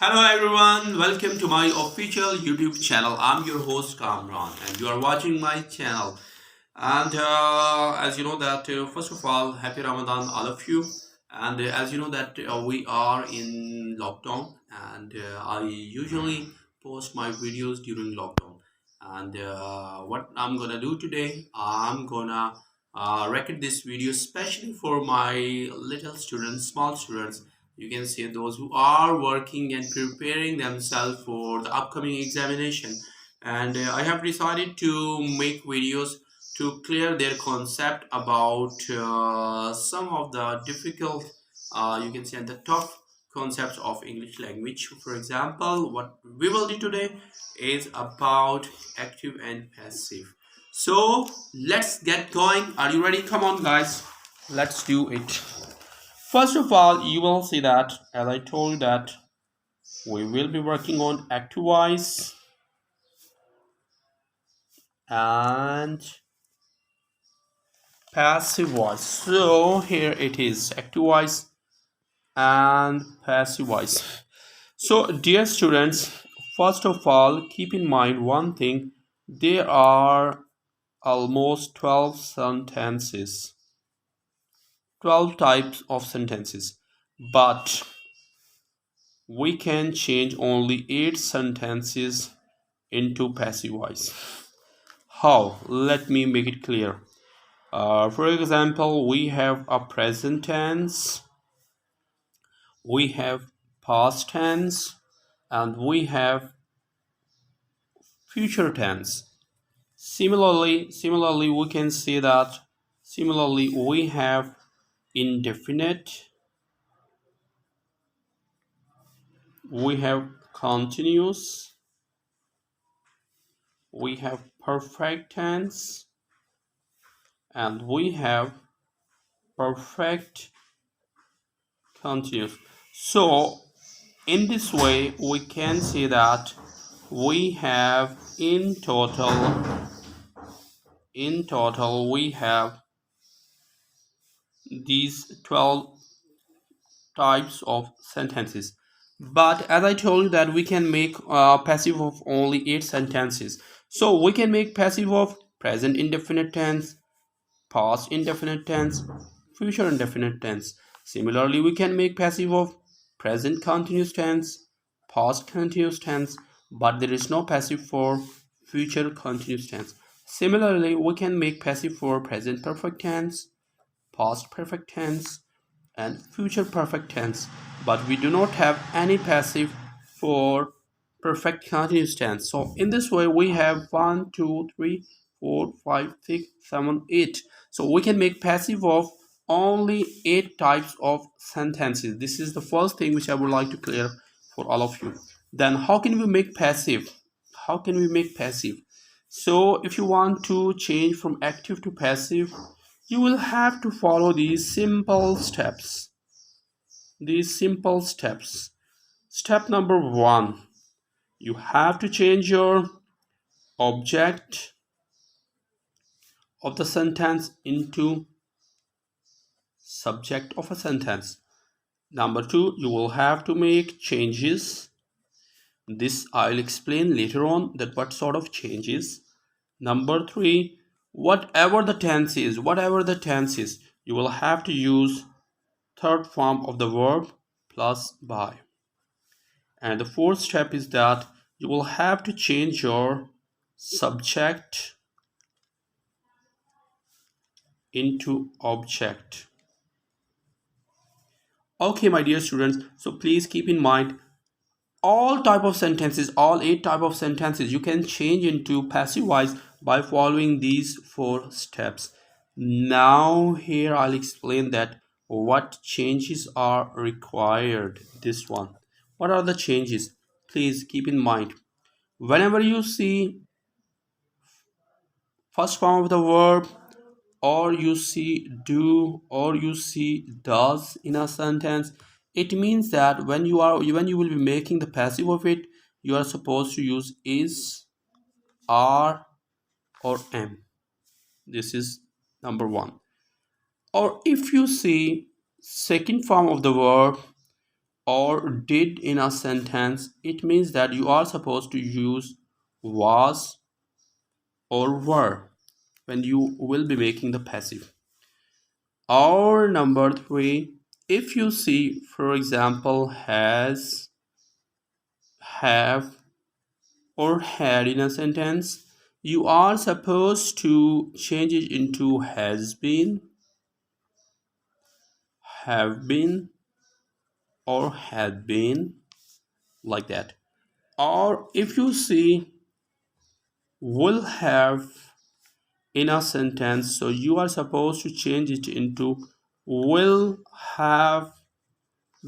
Hello everyone, welcome to my official YouTube channel. I'm your host Kamran and you are watching my channel. And as you know that first of all, happy Ramadan all of you. And as you know that we are in lockdown and I usually post my videos during lockdown. And what I'm gonna do today, I'm gonna record this video especially for my little students, small students. You can see those who are working and preparing themselves for the upcoming examination. And I have decided to make videos to clear their concept about some of the difficult, you can say, the tough concepts of English language. For example, what we will do today is about active and passive. So let's get going. Are you ready? Come on, guys. Let's do it. First of all, you will see that, as I told you, that we will be working on active voice and passive voice. So here it is, active voice and passive voice. So dear students, first of all, keep in mind one thing. There are almost 12 sentences, 12 types of sentences, but we can change only 8 sentences into passive voice. How? Let me make it clear. For example, we have a present tense, we have past tense, and we have future tense. Similarly, we can say that similarly we have indefinite, we have continuous, we have perfect tense, and we have perfect continuous. So in this way we can say that we have in total we have these 12 types of sentences. But as I told you that we can make passive of only 8 sentences. So we can make passive of present indefinite tense, past indefinite tense, future indefinite tense. Similarly, we can make passive of present continuous tense, past continuous tense, but there is no passive for future continuous tense. Similarly, we can make passive for present perfect tense, past perfect tense, and future perfect tense, but we do not have any passive for perfect continuous tense. So in this way we have 1 2 3 4 5 6 7 8. So we can make passive of only 8 types of sentences. This is the first thing which I would like to clear for all of you. Then how can we make passive? How can we make passive? So if you want to change from active to passive, you will have to follow these simple steps. Step number 1, you have to change your object of the sentence into subject of a sentence. Number 2, you will have to make changes. This I'll explain later on, that what sort of changes. Number 3, whatever the tense is, you will have to use third form of the verb plus by. And the fourth step is that you will have to change your subject into object. Okay, my dear students, so please keep in mind all 8 type of sentences you can change into passive voice by following these 4 steps. Now here I'll explain that what changes are required. This one, what are the changes? Please keep in mind, whenever you see first form of the verb, or you see do, or you see does in a sentence, it means that when you will be making the passive of it, you are supposed to use is, are, or am. This is number 1. Or if you see second form of the verb, or did in a sentence, it means that you are supposed to use was or were when you will be making the passive. Or number three, if you see, for example, has, have, or had in a sentence, you are supposed to change it into has been, have been, or had been, like that. Or if you see will have in a sentence, so you are supposed to change it into will have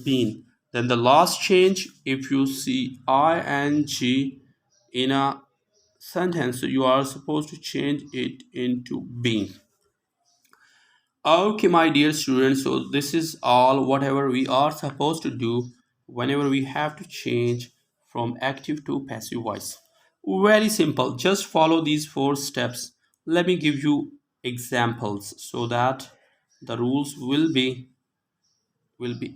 been. Then the last change, if you see ing in a sentence, so you are supposed to change it into being. Okay, my dear students, so this is all whatever we are supposed to do whenever we have to change from active to passive voice. Very simple, just follow these four steps. Let me give you examples so that the rules will be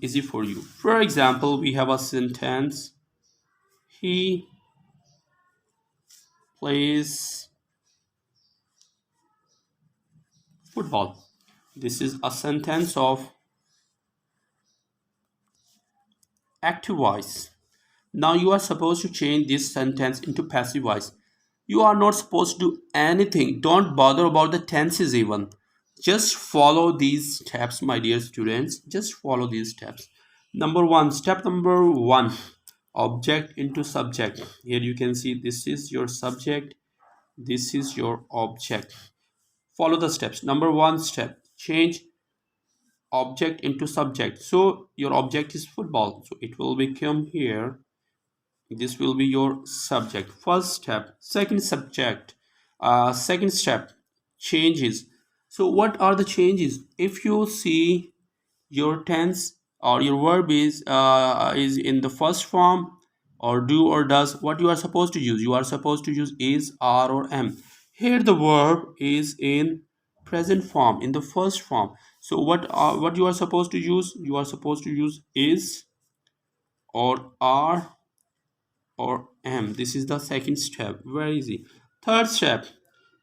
easy for you. For example, we have a sentence: he plays football. This is a sentence of active voice. Now you are supposed to change this sentence into passive voice. You are not supposed to do anything. Don't bother about the tenses even. Just follow these steps, my dear students. Just follow these steps. Number one, step number one, object into subject. Here you can see this is your subject, this is your object. Follow the steps. Number one step, change object into subject. So your object is football, so it will become here, this will be your subject. First step. Second subject, second step, changes. So what are the changes? If you see your tense or your verb is in the first form, or do or does, what you are supposed to use? You are supposed to use is, are, or am. Here the verb is in present form, in the first form. So what you are supposed to use? You are supposed to use is or are or am. This is the second step. Very easy. Third step,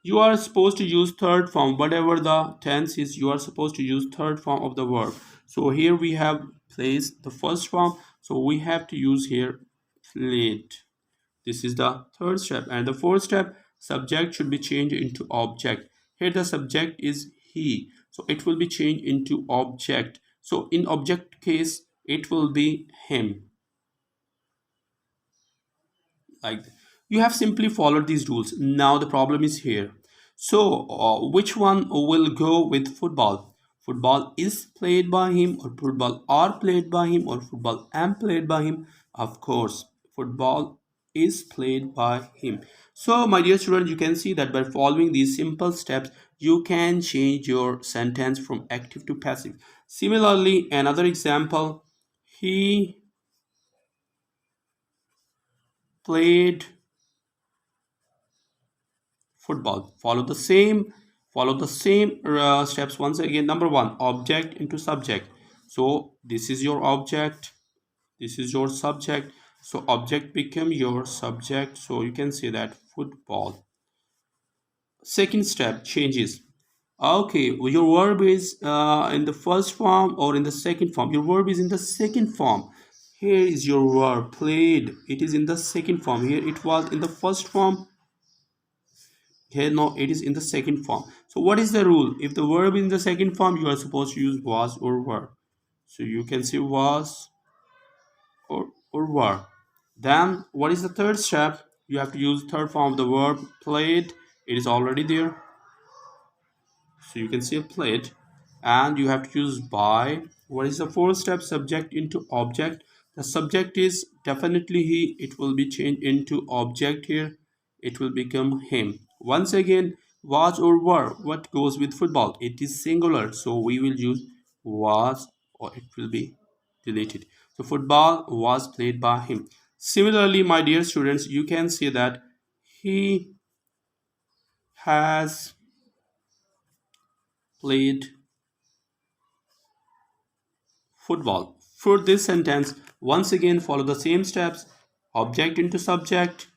you are supposed to use third form. Whatever the tense is, you are supposed to use third form of the verb. So here we have placed the first form, so we have to use here played. This is the third step. And the fourth step, subject should be changed into object. Here the subject is he, so it will be changed into object. So in object case, it will be him. Like you have simply followed these rules. Now the problem is here. So which one will go with football? Football is played by him, or football are played by him, or football am played by him? Of course, football is played by him. So my dear students, you can see that by following these simple steps, you can change your sentence from active to passive. Similarly, another example: he played football. Follow the same steps once again. Number one, object into subject. So this is your object, this is your subject, so object become your subject, so you can say that football. Second step, changes. Okay, well, your verb is in the first form or in the second form? Your verb is in the second form. Here is your verb played, it is in the second form. Here it was in the first form, here no, it is in the second form. So what is the rule? If the verb in the second form, you are supposed to use was or were. So you can say was or were. Then what is the third step? You have to use third form of the verb played, it is already there, so you can say played. And you have to use by. What is the fourth step? Subject into object. The subject is definitely he, it will be changed into object here, it will become him. Once again, was or were, what goes with football? It is singular, so we will use was, or it will be deleted. So football was played by him. Similarly, my dear students, you can say that he has played football. For this sentence, once again follow the same steps. Object into subject.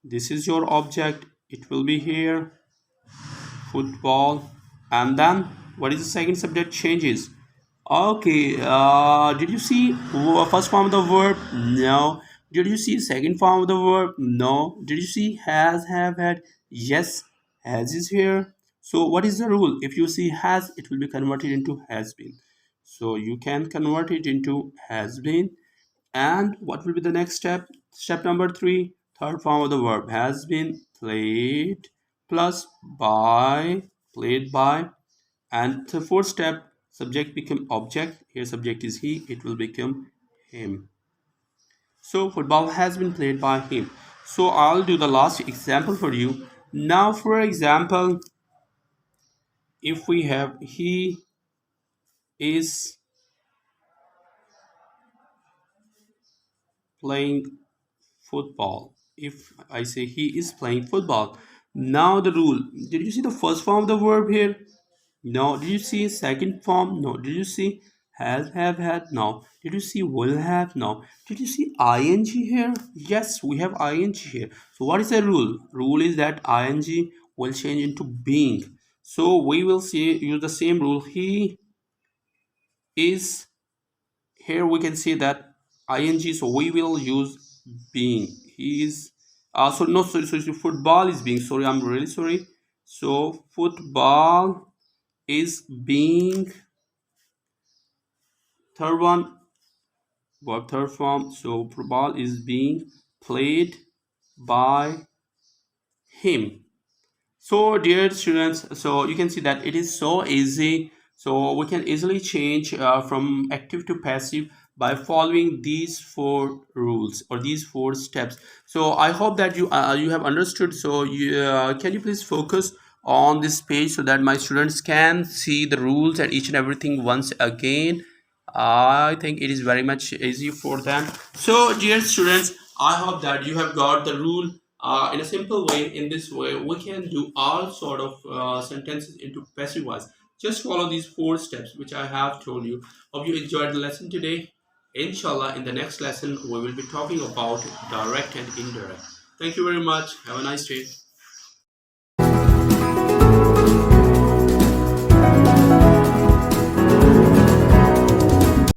This is your object. It will be here. Football. And then what is the second subject? Changes. Okay, did you see first form of the verb? No. Did you see second form of the verb? No. Did you see has, have, had? Yes, has is here. So what is the rule? If you see has, it will be converted into has been. So you can convert it into has been. And what will be the next step? Step number 3, third form of the verb has been played plus by, played by. And the fourth step, subject become object. Here subject is he, it will become him. So football has been played by him. So I'll do the last example for you. Now for example, if we have he is playing football. If I say he is playing football, now the rule. Did you see the first form of the verb here? No. Did you see second form? No. Did you see has, have, had? No. Did you see will have? No. Did you see ing here? Yes, we have ing here. So what is the rule? Rule is that ing will change into being. So we will see use the same rule. He is, here we can see that ing, so we will use being. He is so no, so football is being, sorry, I'm really sorry. So football is being, third one, verb third form. So football is being played by him. So dear students, so you can see that it is so easy. So we can easily change from active to passive by following these 4 rules or these 4 steps. So I hope that you have understood. So can you please focus on this page so that my students can see the rules and each and everything once again. I think it is very much easy for them. So dear students, I hope that you have got the rule in a simple way. In this way we can do all sort of sentences into passive voice. Just follow these 4 steps which I have told you. Hope you enjoyed the lesson today. Inshallah, in the next lesson we will be talking about direct and indirect. Thank you very much. Have a nice day.